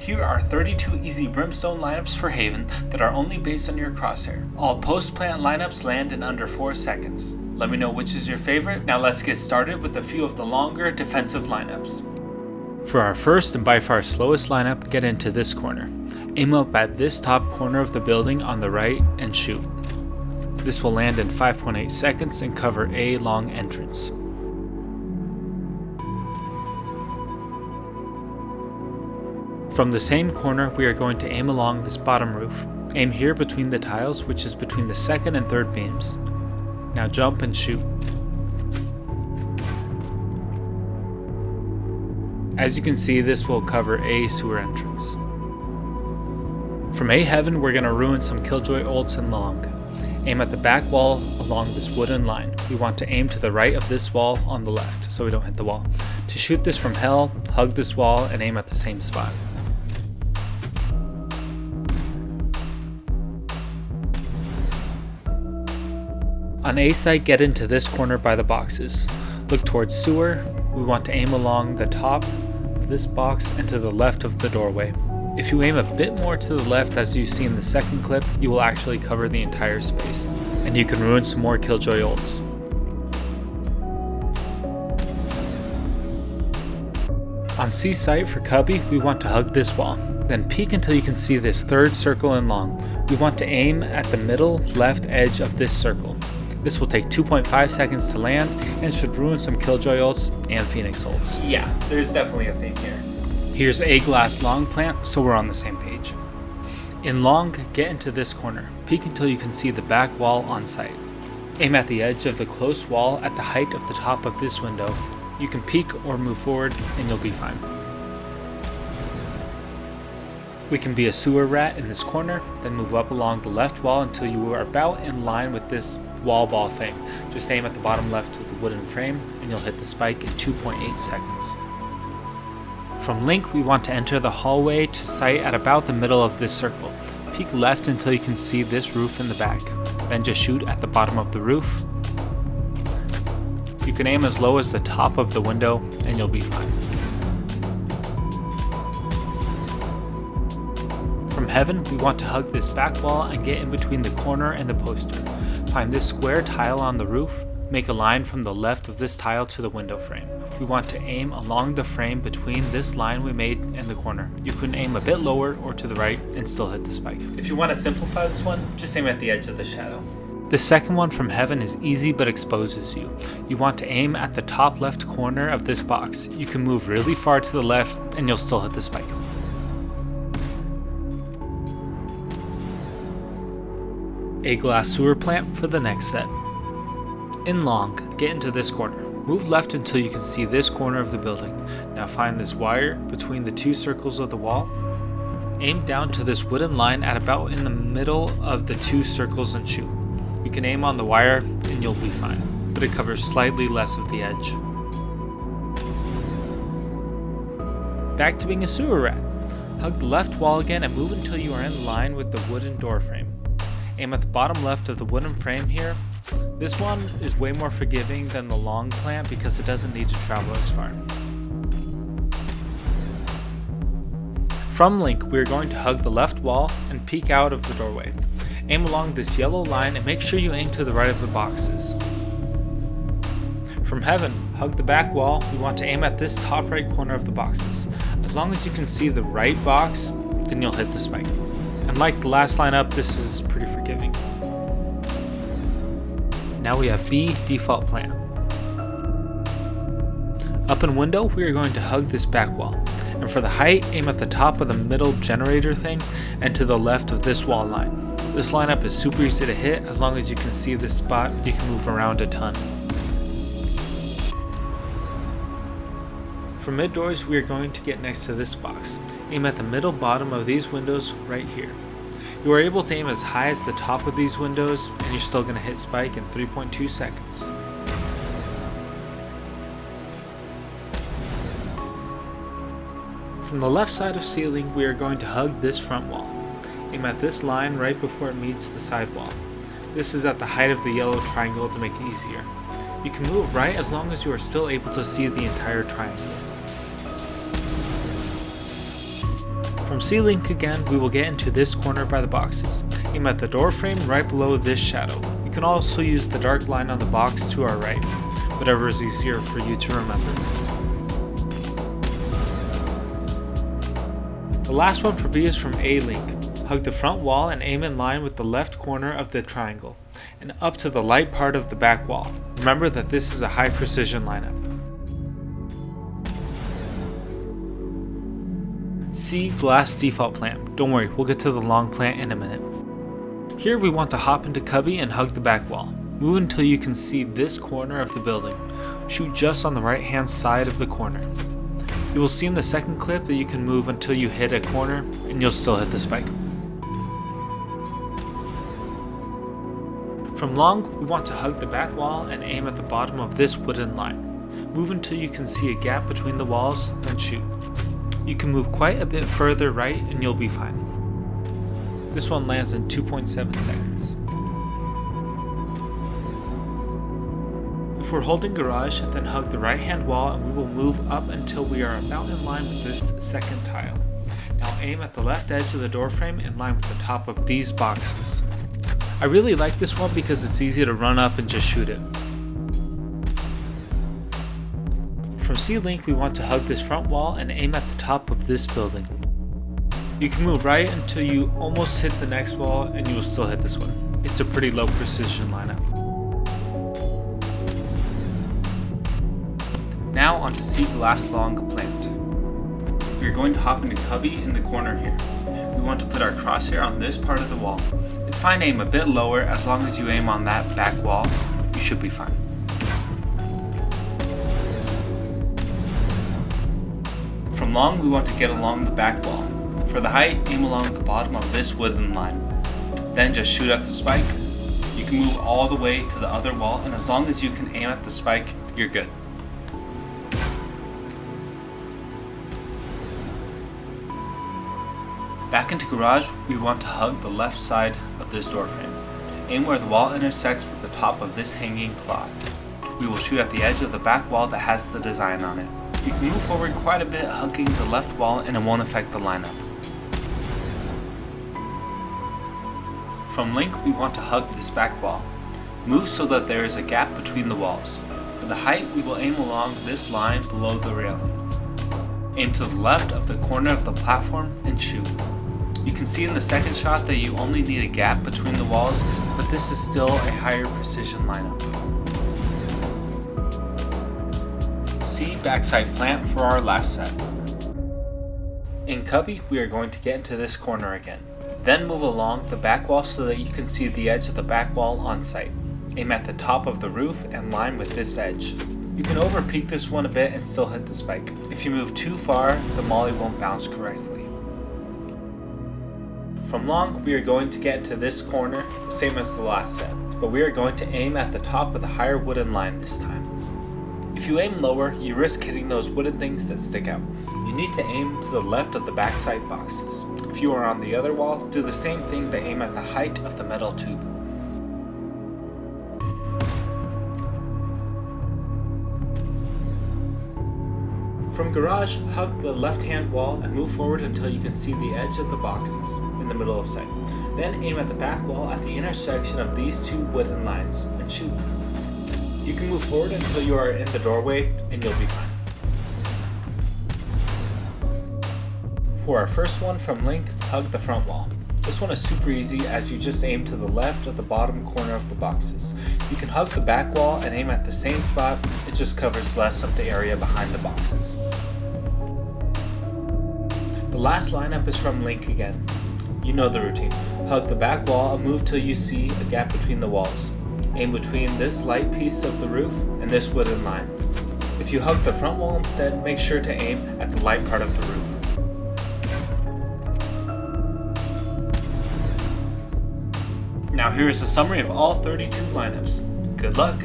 Here are 32 easy Brimstone lineups for Haven that are only based on your crosshair. All post-plant lineups land in under 4 seconds. Let me know which is your favorite. Now let's get started with a few of the longer defensive lineups. For our first and by far slowest lineup, get into this corner. Aim up at this top corner of the building on the right and shoot. This will land in 5.8 seconds and cover a long entrance. From the same corner, we are going to aim along this bottom roof. Aim here between the tiles, which is between the second and third beams. Now jump and shoot. As you can see, this will cover a sewer entrance. From A Heaven, we're going to ruin some Killjoy ults and long. Aim at the back wall along this wooden line. We want to aim to the right of this wall on the left, so we don't hit the wall. To shoot this from hell, hug this wall and aim at the same spot. On A site, get into this corner by the boxes. Look towards sewer. We want to aim along the top of this box and to the left of the doorway. If you aim a bit more to the left, as you see in the second clip, you will actually cover the entire space, and you can ruin some more Killjoy ults. On C site for Cubby, we want to hug this wall, then peek until you can see this third circle and long. We want to aim at the middle left edge of this circle. This will take 2.5 seconds to land and should ruin some Killjoy ults and Phoenix ults. Yeah, there's definitely a theme here. Here's a glass long plant, so we're on the same page. In long, get into this corner. Peek until you can see the back wall on site. Aim at the edge of the close wall at the height of the top of this window. You can peek or move forward and you'll be fine. We can be a sewer rat in this corner, then move up along the left wall until you are about in line with this wall ball thing. Just aim at the bottom left of the wooden frame and you'll hit the spike in 2.8 seconds. From Link, we want to enter the hallway to site at about the middle of this circle. Peek left until you can see this roof in the back. Then just shoot at the bottom of the roof. You can aim as low as the top of the window and you'll be fine. From Heaven, we want to hug this back wall and get in between the corner and the poster. Find this square tile on the roof. Make a line from the left of this tile to the window frame. We want to aim along the frame between this line we made and the corner. You can aim a bit lower or to the right and still hit the spike. If you want to simplify this one, just aim at the edge of the shadow. The second one from Heaven is easy but exposes you. You want to aim at the top left corner of this box. You can move really far to the left and you'll still hit the spike. A glass sewer plant for the next set. In long, get into this corner. Move left until you can see this corner of the building. Now find this wire between the two circles of the wall. Aim down to this wooden line at about in the middle of the two circles and shoot. You can aim on the wire and you'll be fine, but it covers slightly less of the edge. Back to being a sewer rat. Hug the left wall again and move until you are in line with the wooden door frame. Aim at the bottom left of the wooden frame here. This one is way more forgiving than the long plant because it doesn't need to travel as far. From Link, we are going to hug the left wall and peek out of the doorway. Aim along this yellow line and make sure you aim to the right of the boxes. From Heaven, hug the back wall. We want to aim at this top right corner of the boxes. As long as you can see the right box, then you'll hit the spike. And like the last lineup, this is pretty forgiving. Now we have B, default plant. Up in window, we are going to hug this back wall. And for the height, aim at the top of the middle generator thing and to the left of this wall line. This lineup is super easy to hit. As long as you can see this spot, you can move around a ton. For mid doors, we are going to get next to this box. Aim at the middle bottom of these windows right here. You are able to aim as high as the top of these windows and you're still going to hit spike in 3.2 seconds. From the left side of ceiling, we are going to hug this front wall. Aim at this line right before it meets the side wall. This is at the height of the yellow triangle to make it easier. You can move right as long as you are still able to see the entire triangle. From C-Link again, we will get into this corner by the boxes. Aim at the door frame right below this shadow. You can also use the dark line on the box to our right, whatever is easier for you to remember. The last one for B is from A-Link. Hug the front wall and aim in line with the left corner of the triangle, and up to the light part of the back wall. Remember that this is a high precision lineup. C, glass default plant. Don't worry, we'll get to the long plant in a minute. Here we want to hop into Cubby and hug the back wall. Move until you can see this corner of the building. Shoot just on the right hand side of the corner. You will see in the second clip that you can move until you hit a corner and you'll still hit the spike. From long, we want to hug the back wall and aim at the bottom of this wooden line. Move until you can see a gap between the walls, then shoot. You can move quite a bit further right and you'll be fine. This one lands in 2.7 seconds. If we're holding garage, then hug the right hand wall and we will move up until we are about in line with this second tile. Now aim at the left edge of the door frame in line with the top of these boxes. I really like this one because it's easy to run up and just shoot it. From C-Link, we want to hug this front wall and aim at the top of this building. You can move right until you almost hit the next wall and you will still hit this one. It's a pretty low precision lineup. Now onto C glass long plant. We are going to hop into Cubby in the corner here. We want to put our crosshair on this part of the wall. It's fine to aim a bit lower. As long as you aim on that back wall, you should be fine. From long, we want to get along the back wall. For the height, aim along the bottom of this wooden line. Then just shoot at the spike. You can move all the way to the other wall, and as long as you can aim at the spike, you're good. Back into garage, we want to hug the left side of this door frame. Aim where the wall intersects with the top of this hanging cloth. We will shoot at the edge of the back wall that has the design on it. You can move forward quite a bit hugging the left wall and it won't affect the lineup. From link, we want to hug this back wall. Move so that there is a gap between the walls. For the height, we will aim along this line below the railing. Aim to the left of the corner of the platform and shoot. You can see in the second shot that you only need a gap between the walls, but this is still a higher precision lineup. C backside plant for our last set. In Cubby, we are going to get into this corner again. Then move along the back wall so that you can see the edge of the back wall on site. Aim at the top of the roof and line with this edge. You can over peek this one a bit and still hit the spike. If you move too far, the molly won't bounce correctly. From long, we are going to get into this corner, same as the last set, but we are going to aim at the top of the higher wooden line this time. If you aim lower, you risk hitting those wooden things that stick out. You need to aim to the left of the backside boxes. If you are on the other wall, do the same thing but aim at the height of the metal tube. From garage, hug the left-hand wall and move forward until you can see the edge of the boxes in the middle of sight. Then aim at the back wall at the intersection of these two wooden lines and shoot. You can move forward until you are in the doorway and you'll be fine. For our first one from link, hug the front wall. This one is super easy as you just aim to the left of the bottom corner of the boxes. You can hug the back wall and aim at the same spot, it just covers less of the area behind the boxes. The last lineup is from link again. You know the routine. Hug the back wall and move till you see a gap between the walls. Aim between this light piece of the roof and this wooden line. If you hug the front wall instead, make sure to aim at the light part of the roof. Now here is a summary of all 32 lineups. Good luck!